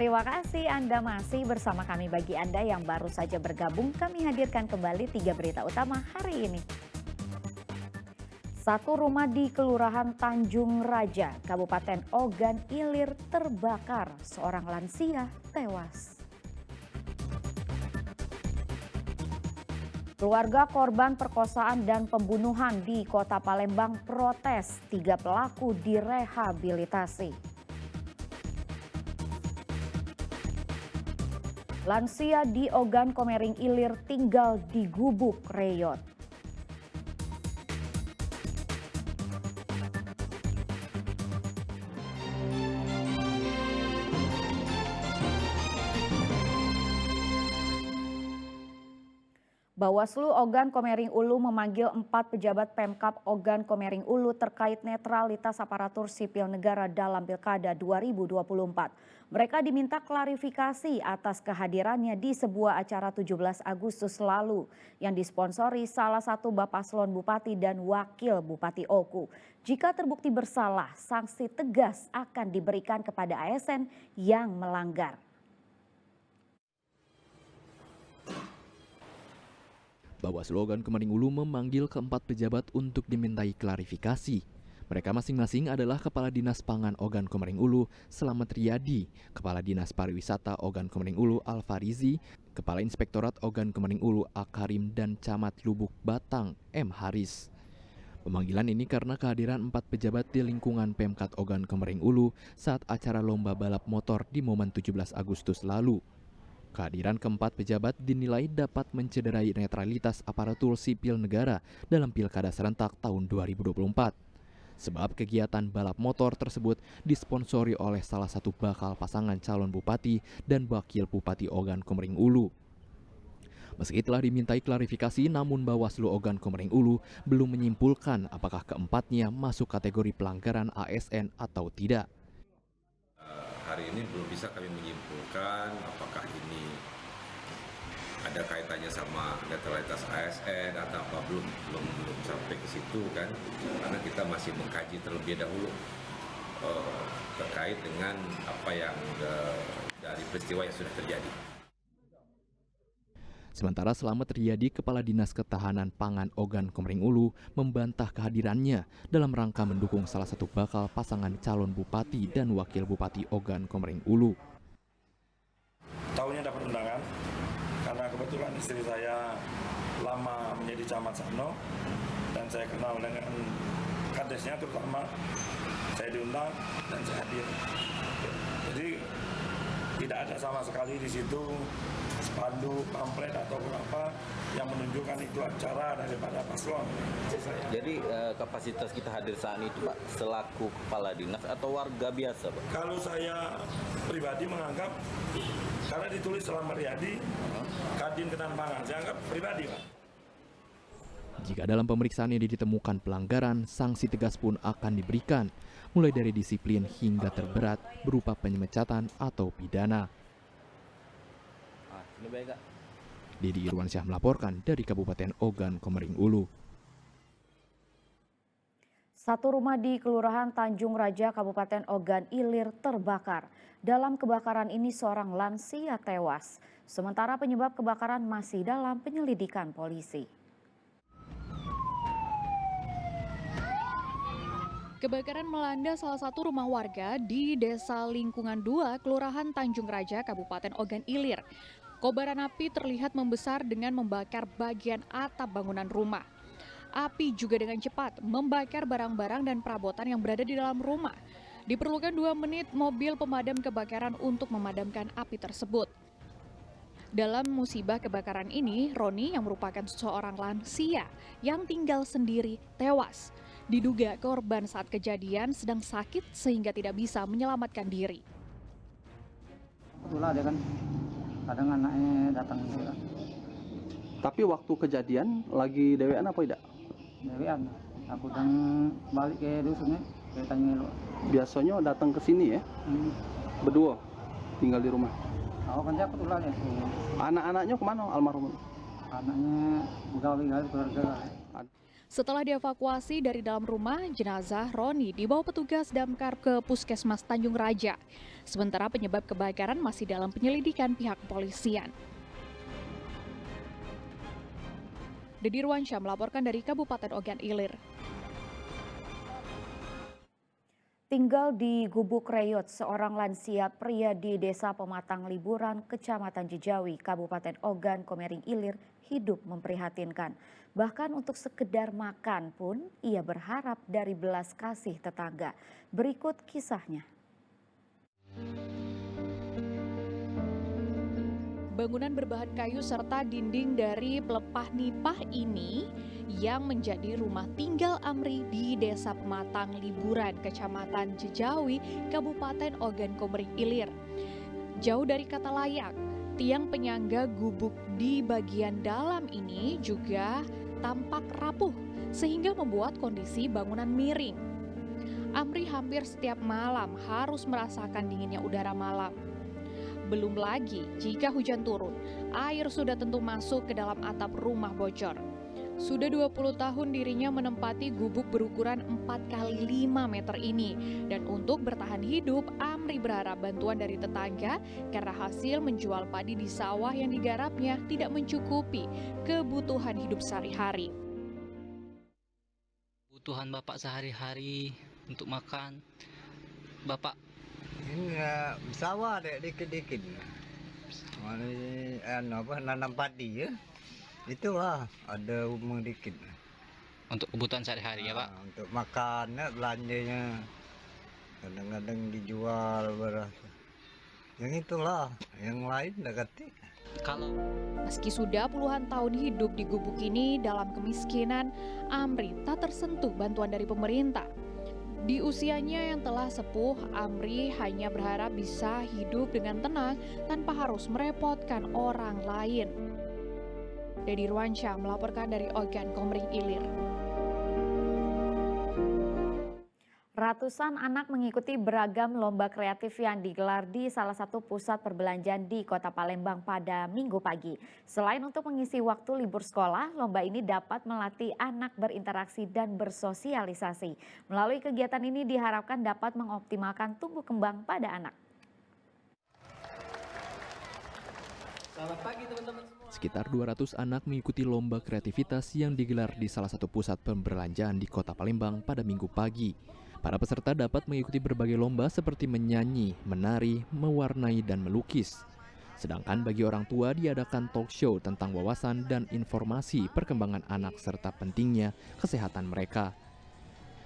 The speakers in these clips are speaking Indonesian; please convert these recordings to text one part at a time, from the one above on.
Terima kasih Anda masih bersama kami. Bagi Anda yang baru saja bergabung, kami hadirkan kembali 3 berita utama hari ini. Satu rumah di Kelurahan Tanjung Raja, Kabupaten Ogan Ilir terbakar. Seorang lansia tewas. Keluarga korban perkosaan dan pembunuhan di Kota Palembang protes. 3 pelaku direhabilitasi. Lansia di Ogan Komering Ilir tinggal di gubuk reyot. Bawaslu Ogan Komering Ulu memanggil 4 pejabat Pemkab Ogan Komering Ulu terkait netralitas aparatur sipil negara dalam Pilkada 2024. Mereka diminta klarifikasi atas kehadirannya di sebuah acara 17 Agustus lalu yang disponsori salah satu Bapaslon Bupati dan Wakil Bupati Oku. Jika terbukti bersalah, sanksi tegas akan diberikan kepada ASN yang melanggar. Bawaslu Ogan Komering Ulu memanggil keempat pejabat untuk dimintai klarifikasi. Mereka masing-masing adalah Kepala Dinas Pangan Ogan Komering Ulu, Slamet Riyadi, Kepala Dinas Pariwisata Ogan Komering Ulu, Alfarizi, Kepala Inspektorat Ogan Komering Ulu, Akarim, dan Camat Lubuk Batang, M. Haris. Pemanggilan ini karena kehadiran 4 pejabat di lingkungan Pemkat Ogan Komering Ulu saat acara lomba balap motor di momen 17 Agustus lalu. Kehadiran keempat pejabat dinilai dapat mencederai netralitas aparatur sipil negara dalam Pilkada serentak tahun 2024. Sebab kegiatan balap motor tersebut disponsori oleh salah satu bakal pasangan calon bupati dan wakil bupati Ogan Komering Ulu. Meski telah dimintai klarifikasi, namun Bawaslu Ogan Komering Ulu belum menyimpulkan apakah keempatnya masuk kategori pelanggaran ASN atau tidak. Hari ini belum bisa kami menyimpulkan apakah ini ada kaitannya sama netralitas ASN atau apa, belum sampai ke situ kan, karena kita masih mengkaji terlebih dahulu terkait dengan apa yang dari peristiwa yang sudah terjadi. Sementara Slamet Riyadi, Kepala Dinas Ketahanan Pangan Ogan Komering Ulu, membantah kehadirannya dalam rangka mendukung salah satu bakal pasangan calon bupati dan wakil bupati Ogan Komering Ulu. Tahunya dapat undangan, karena kebetulan istri saya lama menjadi camat Sano, dan saya kenal dengan kadesnya terutama, saya diundang dan saya hadir. Jadi tidak ada sama sekali di situ spanduk, pamflet ataupun apa yang menunjukkan itu acara daripada paslon. Jadi kapasitas kita hadir saat itu Pak, selaku kepala dinas atau warga biasa Pak? Kalau saya pribadi menganggap, karena ditulis Slamet Riyadi, Kadin Ketahanan Pangan, saya anggap pribadi Pak. Jika dalam pemeriksaan ini ditemukan pelanggaran, sanksi tegas pun akan diberikan, mulai dari disiplin hingga terberat berupa penyemecatan atau pidana. Didi Irwansyah melaporkan dari Kabupaten Ogan Komering Ulu. Satu rumah di Kelurahan Tanjung Raja, Kabupaten Ogan Ilir terbakar. Dalam kebakaran ini seorang lansia tewas. Sementara penyebab kebakaran masih dalam penyelidikan polisi. Kebakaran melanda salah satu rumah warga di Desa Lingkungan 2, Kelurahan Tanjung Raja, Kabupaten Ogan Ilir. Kobaran api terlihat membesar dengan membakar bagian atap bangunan rumah. Api juga dengan cepat membakar barang-barang dan perabotan yang berada di dalam rumah. Diperlukan 2 menit mobil pemadam kebakaran untuk memadamkan api tersebut. Dalam musibah kebakaran ini, Roni yang merupakan seorang lansia yang tinggal sendiri tewas. Diduga korban saat kejadian sedang sakit sehingga tidak bisa menyelamatkan diri. Itulah dia kan, kadang anaknya datang juga. Tapi waktu kejadian lagi dewean apa tidak? Dewean, aku sedang balik ke dusunnya, ke tanya lu. Biasanya datang ke sini ya? Berdua tinggal di rumah. Aku kan siapa tuh lah ya. Anak-anaknya kemana almarhum? Anaknya begawi keluarga. Setelah dievakuasi dari dalam rumah, jenazah Roni dibawa petugas damkar ke Puskesmas Tanjung Raja. Sementara penyebab kebakaran masih dalam penyelidikan pihak kepolisian. Dedi Ruansyah melaporkan dari Kabupaten Ogan Ilir. Tinggal di Gubuk Reyot, seorang lansia pria di Desa Pematang Liburan, Kecamatan Jejawi, Kabupaten Ogan Komering Ilir hidup memprihatinkan. Bahkan untuk sekedar makan pun ia berharap dari belas kasih tetangga. Berikut kisahnya. Bangunan berbahan kayu serta dinding dari pelepah nipah ini yang menjadi rumah tinggal Amri di Desa Pematang Liburan, Kecamatan Jejawi, Kabupaten Ogan Komering Ilir. Jauh dari kata layak, tiang penyangga gubuk di bagian dalam ini juga tampak rapuh sehingga membuat kondisi bangunan miring. Amri hampir setiap malam harus merasakan dinginnya udara malam. Belum lagi jika hujan turun, air sudah tentu masuk ke dalam atap rumah bocor. Sudah 20 tahun dirinya menempati gubuk berukuran 4x5 meter ini. Dan untuk bertahan hidup, Amri berharap bantuan dari tetangga karena hasil menjual padi di sawah yang digarapnya tidak mencukupi kebutuhan hidup sehari-hari. Kebutuhan Bapak sehari-hari untuk makan, Bapak ini sawah dek dikit-dikit. Nanam padi ya. Itulah ada umur dikit. untuk kebutuhan sehari-hari ya Pak? Untuk makan belanjanya. Kadang-kadang dijual beras. Yang itulah, yang lain enggak ngerti. Meski sudah puluhan tahun hidup di gubuk ini dalam kemiskinan, Amri tak tersentuh bantuan dari pemerintah. Di usianya yang telah sepuh, Amri hanya berharap bisa hidup dengan tenang tanpa harus merepotkan orang lain. Dedi Ruansyah melaporkan dari Ogan Komering Ilir. Ratusan anak mengikuti beragam lomba kreatif yang digelar di salah satu pusat perbelanjaan di Kota Palembang pada Minggu pagi. Selain untuk mengisi waktu libur sekolah, lomba ini dapat melatih anak berinteraksi dan bersosialisasi. Melalui kegiatan ini diharapkan dapat mengoptimalkan tumbuh kembang pada anak. Selamat pagi teman-teman. Sekitar 200 anak mengikuti lomba kreativitas yang digelar di salah satu pusat perbelanjaan di Kota Palembang pada Minggu pagi. Para peserta dapat mengikuti berbagai lomba seperti menyanyi, menari, mewarnai, dan melukis. Sedangkan bagi orang tua diadakan talk show tentang wawasan dan informasi perkembangan anak serta pentingnya kesehatan mereka.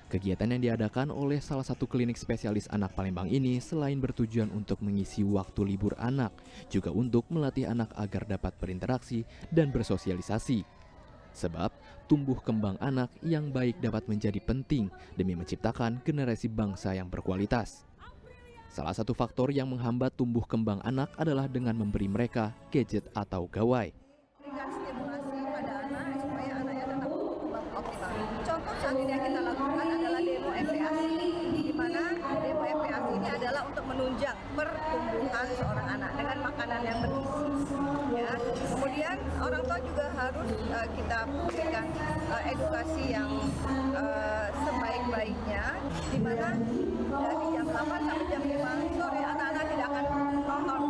Kegiatan yang diadakan oleh salah satu klinik spesialis anak Palembang ini selain bertujuan untuk mengisi waktu libur anak, juga untuk melatih anak agar dapat berinteraksi dan bersosialisasi. Sebab tumbuh kembang anak yang baik dapat menjadi penting demi menciptakan generasi bangsa yang berkualitas. Salah satu faktor yang menghambat tumbuh kembang anak adalah dengan memberi mereka gadget atau gawai. Berikan stimulasi pada anak supaya anaknya tetap tumbuh kembang optimal. Contoh saat ini yang kita lakukan adalah demo MPASI, di mana demo MPASI ini adalah untuk menunjang pertumbuhan seorang anak dengan makanan yang bergizi. Ya. Kemudian orang tua juga harus kita berikan edukasi yang sebaik-baiknya, di mana dari jam 8 sampai jam 5 sore anak-anak tidak akan nonton,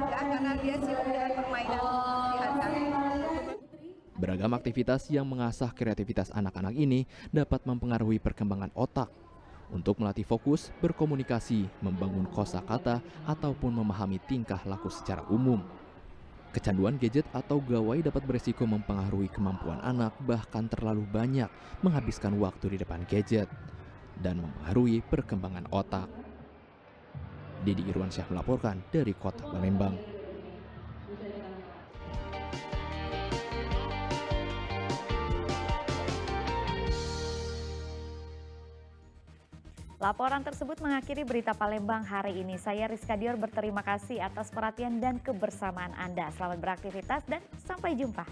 ya, karena dia sibuk dengan permainan di hari-hari. Beragam aktivitas yang mengasah kreativitas anak-anak ini dapat mempengaruhi perkembangan otak untuk melatih fokus, berkomunikasi, membangun kosakata, ataupun memahami tingkah laku secara umum. Kecanduan gadget atau gawai dapat beresiko mempengaruhi kemampuan anak, bahkan terlalu banyak menghabiskan waktu di depan gadget dan mempengaruhi perkembangan otak. Dedi Irwansyah melaporkan dari Kota Palembang. Laporan tersebut mengakhiri berita Palembang hari ini. Saya Rizka Dior berterima kasih atas perhatian dan kebersamaan Anda. Selamat beraktivitas dan sampai jumpa.